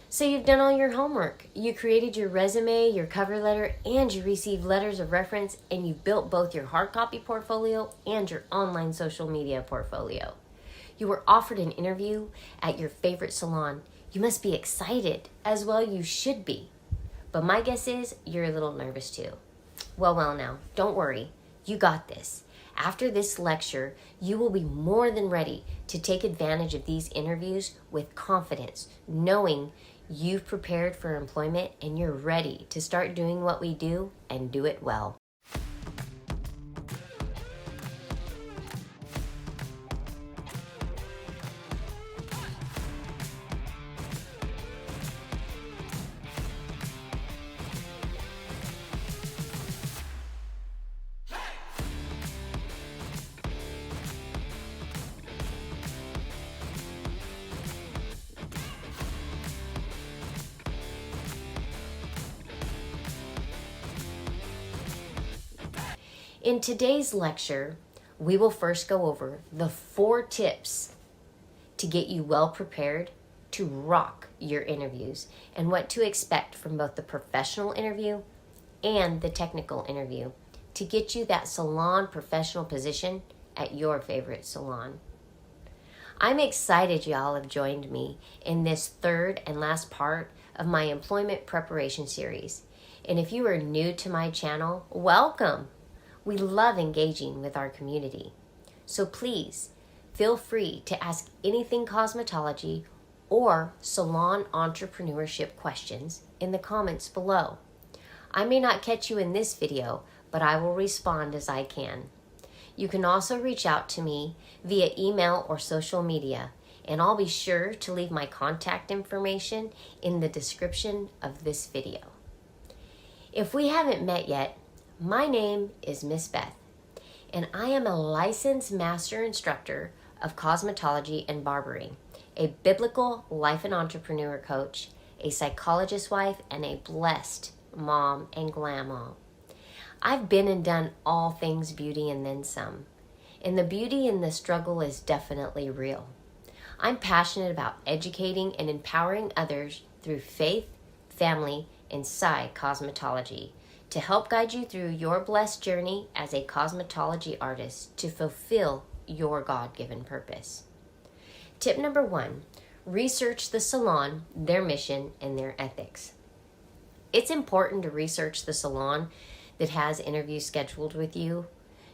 So you've done all your homework. You created your resume, your cover letter, and you received letters of reference, and you've built both your hard copy portfolio and your online social media portfolio. You were offered an interview at your favorite salon. You must be excited, as well you should be. But my guess is you're a little nervous too. Well now, don't worry. You got this. After this lecture, you will be more than ready to take advantage of these interviews with confidence, knowing you've prepared for employment and you're ready to start doing what we do and do it well. In today's lecture, we will first go over the 4 tips to get you well prepared to rock your interviews and what to expect from both the professional interview and the technical interview to get you that salon professional position at your favorite salon. I'm excited y'all have joined me in this 3rd and last part of my employment preparation series. And if you are new to my channel, welcome. We love engaging with our community. So please feel free to ask anything cosmetology or salon entrepreneurship questions in the comments below. I may not catch you in this video, but I will respond as I can. You can also reach out to me via email or social media, and I'll be sure to leave my contact information in the description of this video. If we haven't met yet, my name is Miss Beth, and I am a licensed master instructor of cosmetology and barbering, a biblical life and entrepreneur coach, a psychologist wife, and a blessed mom and glam mom. I've been and done all things beauty and then some, and the beauty and the struggle is definitely real. I'm passionate about educating and empowering others through faith, family, and cosmetology, to help guide you through your blessed journey as a cosmetology artist to fulfill your God-given purpose. Tip number 1, research the salon, their mission, and their ethics. It's important to research the salon that has interviews scheduled with you.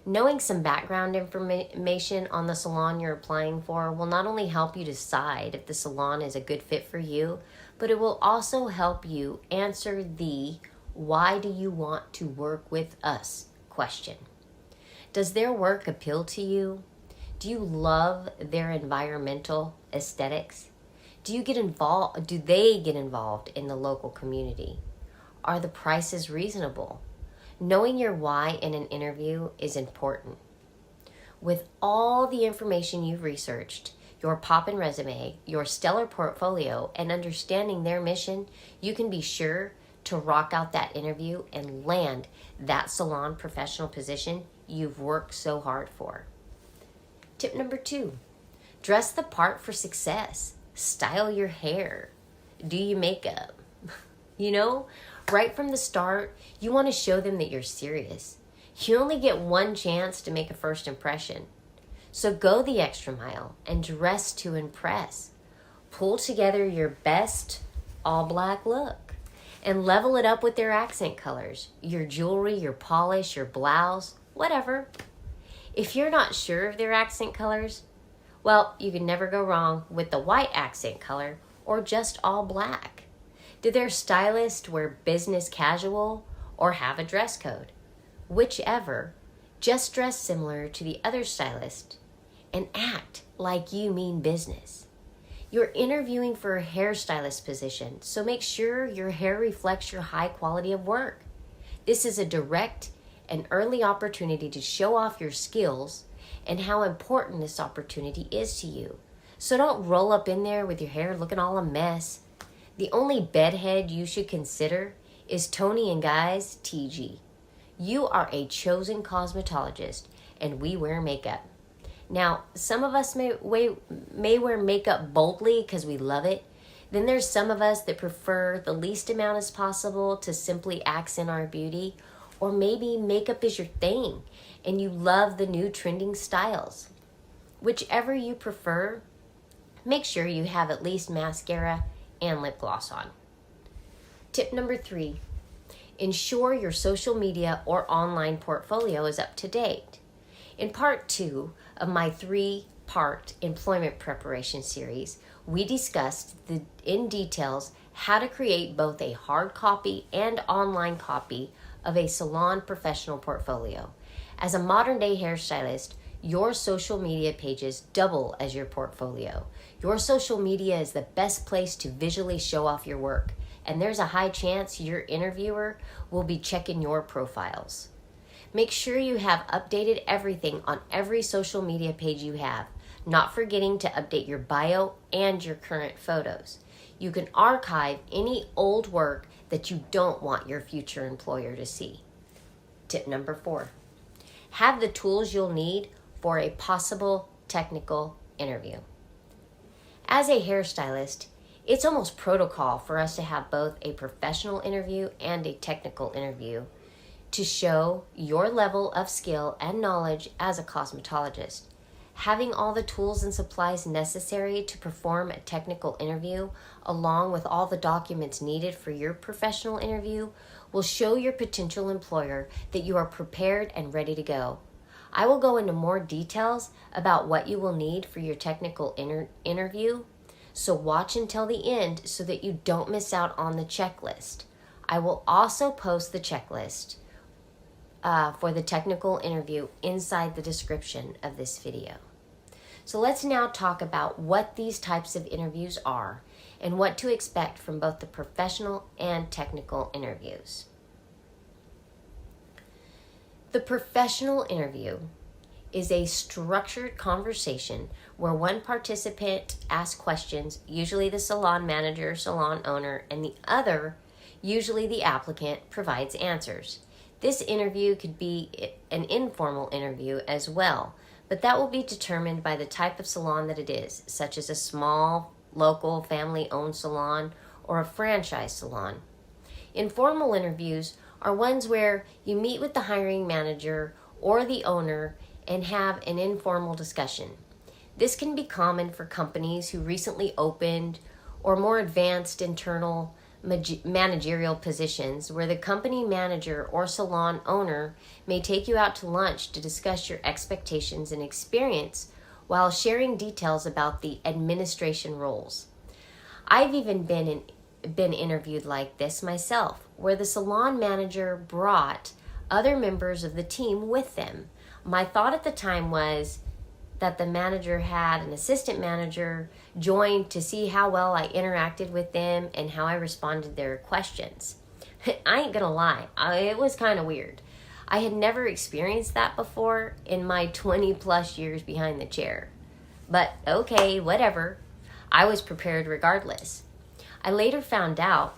Knowing some background information on the salon you're applying for will not only help you decide if the salon is a good fit for you, but it will also help you answer the "why do you want to work with us?" question. Does their work appeal to you? Do you love their environmental aesthetics? Do they get involved in the local community? Are the prices reasonable? Knowing your why in an interview is important. With all the information you've researched, your poppin' resume, your stellar portfolio, and understanding their mission, you can be sure to rock out that interview and land that salon professional position you've worked so hard for. Tip number 2, dress the part for success. Style your hair. Do your makeup. Right from the start, you want to show them that you're serious. You only get one chance to make a first impression. So go the extra mile and dress to impress. Pull together your best all black look and level it up with their accent colors, your jewelry, your polish, your blouse, whatever. If you're not sure of their accent colors, well, you can never go wrong with the white accent color or just all black. Did their stylist wear business casual or have a dress code? Whichever, just dress similar to the other stylist and act like you mean business. You're interviewing for a hairstylist position, so make sure your hair reflects your high quality of work. This is a direct and early opportunity to show off your skills and how important this opportunity is to you. So don't roll up in there with your hair looking all a mess. The only bedhead you should consider is Tony and Guy's TG. You are a chosen cosmetologist, and we wear makeup. Now, some of us may wear makeup boldly because we love it. Then there's some of us that prefer the least amount as possible to simply accent our beauty, or maybe makeup is your thing and you love the new trending styles. Whichever you prefer, make sure you have at least mascara and lip gloss on. Tip number 3, ensure your social media or online portfolio is up to date. In part 2 of my 3-part employment preparation series, we discussed in details how to create both a hard copy and online copy of a salon professional portfolio. As a modern day hairstylist, your social media pages double as your portfolio. Your social media is the best place to visually show off your work, and there's a high chance your interviewer will be checking your profiles. Make sure you have updated everything on every social media page you have, not forgetting to update your bio and your current photos. You can archive any old work that you don't want your future employer to see. Tip number 4, have the tools you'll need for a possible technical interview. As a hairstylist, it's almost protocol for us to have both a professional interview and a technical interview to show your level of skill and knowledge as a cosmetologist. Having all the tools and supplies necessary to perform a technical interview, along with all the documents needed for your professional interview, will show your potential employer that you are prepared and ready to go. I will go into more details about what you will need for your technical interview, so watch until the end so that you don't miss out on the checklist. I will also post the checklist for the technical interview inside the description of this video. So let's now talk about what these types of interviews are and what to expect from both the professional and technical interviews. The professional interview is a structured conversation where one participant asks questions, usually the salon manager, salon owner, and the other, usually the applicant, provides answers. This interview could be an informal interview as well, but that will be determined by the type of salon that it is, such as a small, local, family-owned salon or a franchise salon. Informal interviews are ones where you meet with the hiring manager or the owner and have an informal discussion. This can be common for companies who recently opened or more advanced internal managerial positions where the company manager or salon owner may take you out to lunch to discuss your expectations and experience while sharing details about the administration roles. I've even been interviewed like this myself, where the salon manager brought other members of the team with them. My thought at the time was that the manager had an assistant manager join to see how well I interacted with them and how I responded to their questions. I ain't gonna lie, it was kind of weird. I had never experienced that before in my 20 plus years behind the chair. But okay, whatever. I was prepared regardless. I later found out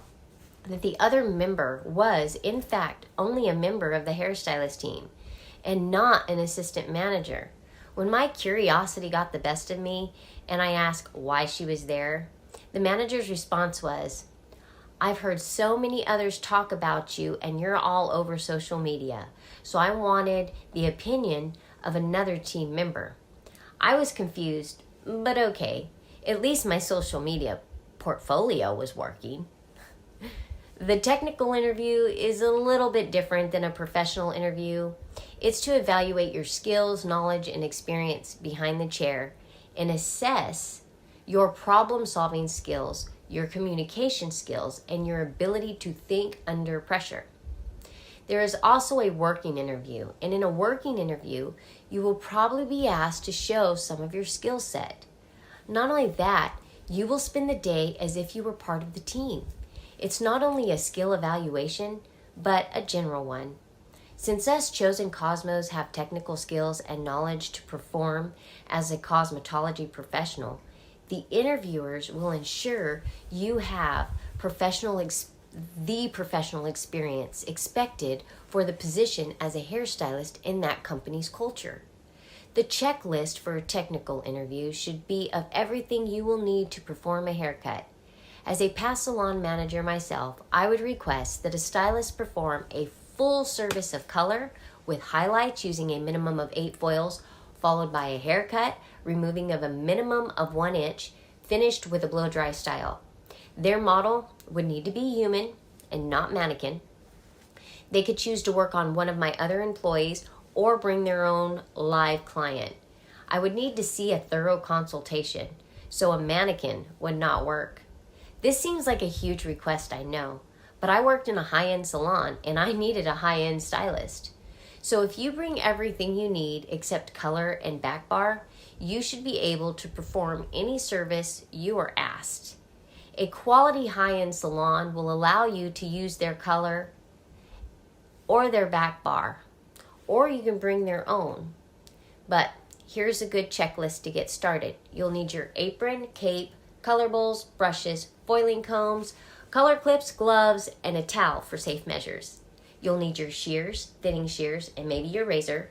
that the other member was, in fact, only a member of the hairstylist team and not an assistant manager. When my curiosity got the best of me and I asked why she was there, the manager's response was, "I've heard so many others talk about you and you're all over social media, so I wanted the opinion of another team member." I was confused, but okay, at least my social media portfolio was working. The technical interview is a little bit different than a professional interview. It's to evaluate your skills, knowledge, and experience behind the chair and assess your problem-solving skills, your communication skills, and your ability to think under pressure. There is also a working interview, and in a working interview, you will probably be asked to show some of your skill set. Not only that, you will spend the day as if you were part of the team. It's not only a skill evaluation, but a general one. Since us Chosen Cosmos have technical skills and knowledge to perform as a cosmetology professional, the interviewers will ensure you have the professional experience expected for the position as a hairstylist in that company's culture. The checklist for a technical interview should be of everything you will need to perform a haircut, As a past salon manager myself, I would request that a stylist perform a full service of color with highlights using a minimum of 8 foils, followed by a haircut, removing of a minimum of 1 inch, finished with a blow dry style. Their model would need to be human and not mannequin. They could choose to work on one of my other employees or bring their own live client. I would need to see a thorough consultation, so a mannequin would not work. This seems like a huge request, I know, but I worked in a high-end salon and I needed a high-end stylist. So if you bring everything you need except color and back bar, you should be able to perform any service you are asked. A quality high-end salon will allow you to use their color or their back bar, or you can bring their own. But here's a good checklist to get started. You'll need your apron, cape, color bowls, brushes, foiling combs, color clips, gloves, and a towel for safe measures. You'll need your shears, thinning shears, and maybe your razor,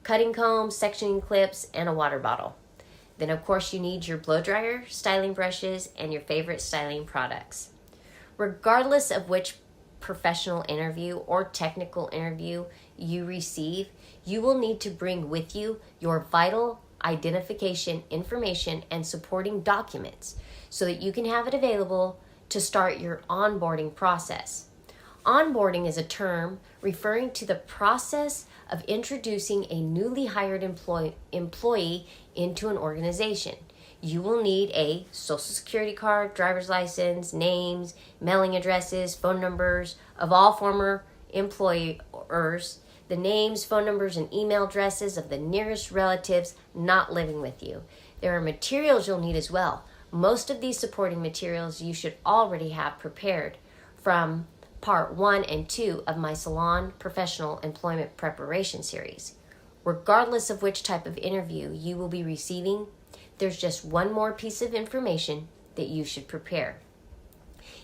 cutting combs, sectioning clips, and a water bottle. Then of course you need your blow dryer, styling brushes, and your favorite styling products. Regardless of which professional interview or technical interview you receive, you will need to bring with you your vital identification information and supporting documents so that you can have it available to start your onboarding process. Onboarding is a term referring to the process of introducing a newly hired employee into an organization. You will need a social security card, driver's license, names, mailing addresses, phone numbers of all former employers, the names, phone numbers, and email addresses of the nearest relatives not living with you. There are materials you'll need as well. Most of these supporting materials you should already have prepared from Part 1 and 2 of my Salon Professional Employment Preparation Series. Regardless of which type of interview you will be receiving, there's just one more piece of information that you should prepare,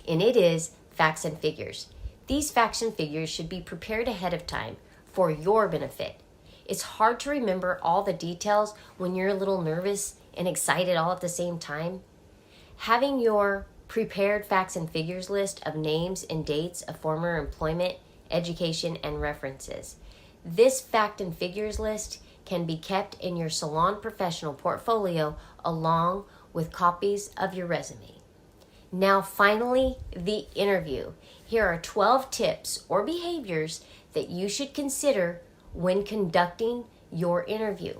and it is facts and figures. These facts and figures should be prepared ahead of time for your benefit. It's hard to remember all the details when you're a little nervous and excited all at the same time. Having your prepared facts and figures list of names and dates of former employment, education, and references. This fact and figures list can be kept in your salon professional portfolio along with copies of your resume. Now finally, the interview. Here are 12 tips or behaviors that you should consider when conducting your interview.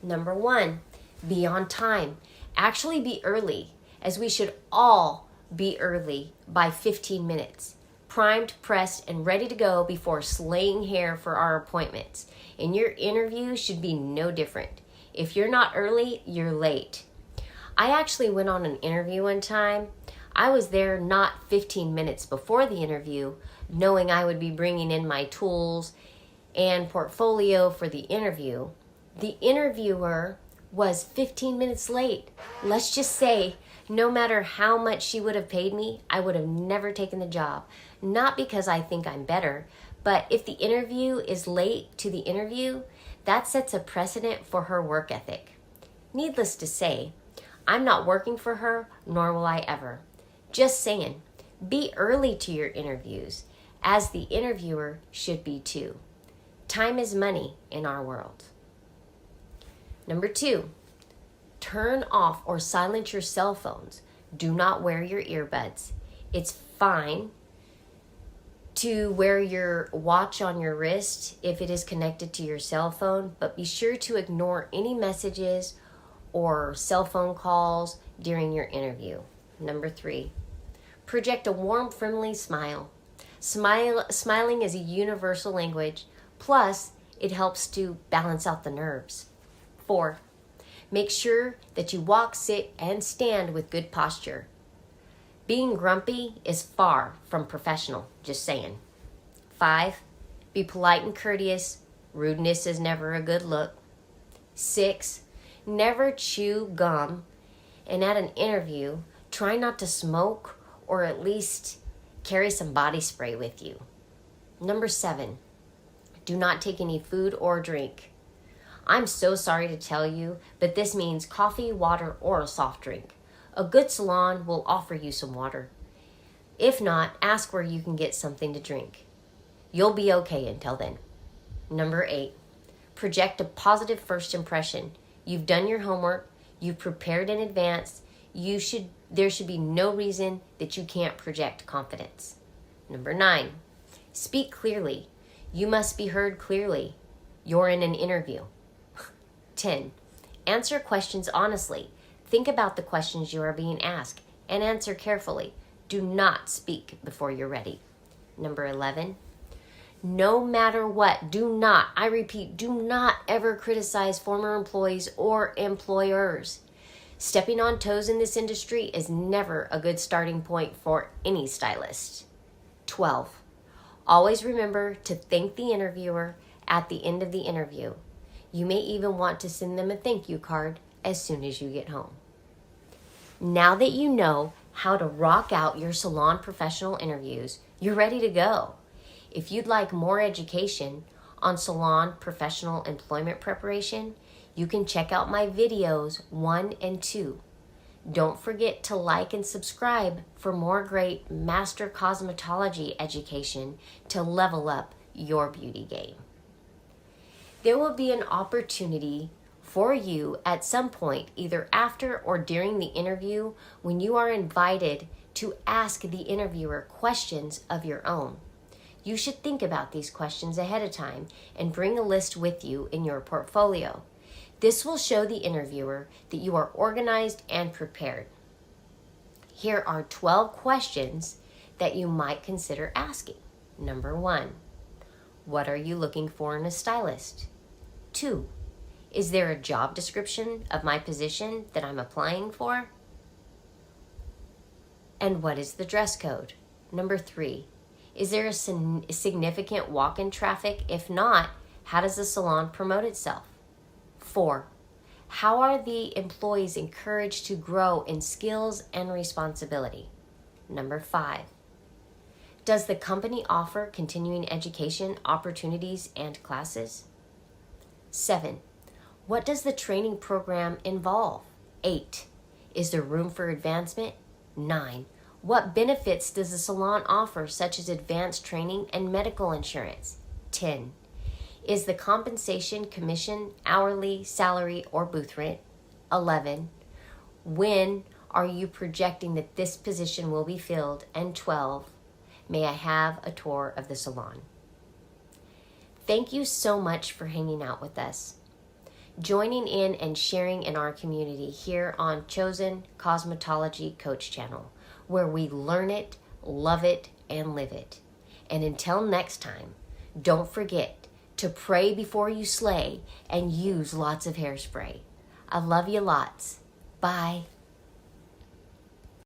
Number 1, be on time. Actually be early, as we should all be early by 15 minutes. Primed, pressed, and ready to go before slaying hair for our appointments. And your interview should be no different. If you're not early, you're late. I actually went on an interview one time. I was there not 15 minutes before the interview, knowing I would be bringing in my tools and portfolio for the interview. The interviewer was 15 minutes late. Let's just say, no matter how much she would have paid me, I would have never taken the job. Not because I think I'm better, but if the interview is late to the interview, that sets a precedent for her work ethic. Needless to say, I'm not working for her, nor will I ever. Just saying, be early to your interviews, as the interviewer should be too. Time is money in our world. Number 2, turn off or silence your cell phones. Do not wear your earbuds. It's fine to wear your watch on your wrist if it is connected to your cell phone, but be sure to ignore any messages or cell phone calls during your interview. Number 3, project a warm, friendly smile. Smiling is a universal language, plus it helps to balance out the nerves. 4, make sure that you walk, sit, and stand with good posture. Being grumpy is far from professional, just saying. 5, be polite and courteous. Rudeness is never a good look. 6, never chew gum. And at an interview, try not to smoke or at least carry some body spray with you. Number 7, do not take any food or drink. I'm so sorry to tell you, but this means coffee, water, or a soft drink. A good salon will offer you some water. If not, ask where you can get something to drink. You'll be okay until then. Number 8, project a positive first impression. You've done your homework. You've prepared in advance. There should be no reason that you can't project confidence. Number 9, speak clearly. You must be heard clearly. You're in an interview. 10, answer questions honestly. Think about the questions you are being asked and answer carefully. Do not speak before you're ready. Number 11, no matter what, do not ever criticize former employees or employers. Stepping on toes in this industry is never a good starting point for any stylist. 12, always remember to thank the interviewer at the end of the interview. You may even want to send them a thank you card as soon as you get home. Now that you know how to rock out your salon professional interviews, you're ready to go. If you'd like more education on salon professional employment preparation, you can check out my videos 1 and 2. Don't forget to like and subscribe for more great master cosmetology education to level up your beauty game. There will be an opportunity for you at some point, either after or during the interview, when you are invited to ask the interviewer questions of your own. You should think about these questions ahead of time and bring a list with you in your portfolio. This will show the interviewer that you are organized and prepared. Here are 12 questions that you might consider asking. Number 1, what are you looking for in a stylist? 2, is there a job description of my position that I'm applying for? And what is the dress code? Number 3, is there a significant walk-in traffic? If not, how does the salon promote itself? 4, how are the employees encouraged to grow in skills and responsibility? Number 5, does the company offer continuing education opportunities and classes? 7, what does the training program involve? 8, is there room for advancement? 9, what benefits does the salon offer, such as advanced training and medical insurance? 10, is the compensation commission, hourly, salary, or booth rent? 11, when are you projecting that this position will be filled? And 12, may I have a tour of the salon? Thank you so much for hanging out with us, joining in and sharing in our community here on Chosen Cosmetology Coach channel, where we learn it, love it, and live it. And until next time, don't forget to pray before you slay and use lots of hairspray. I love you lots. Bye.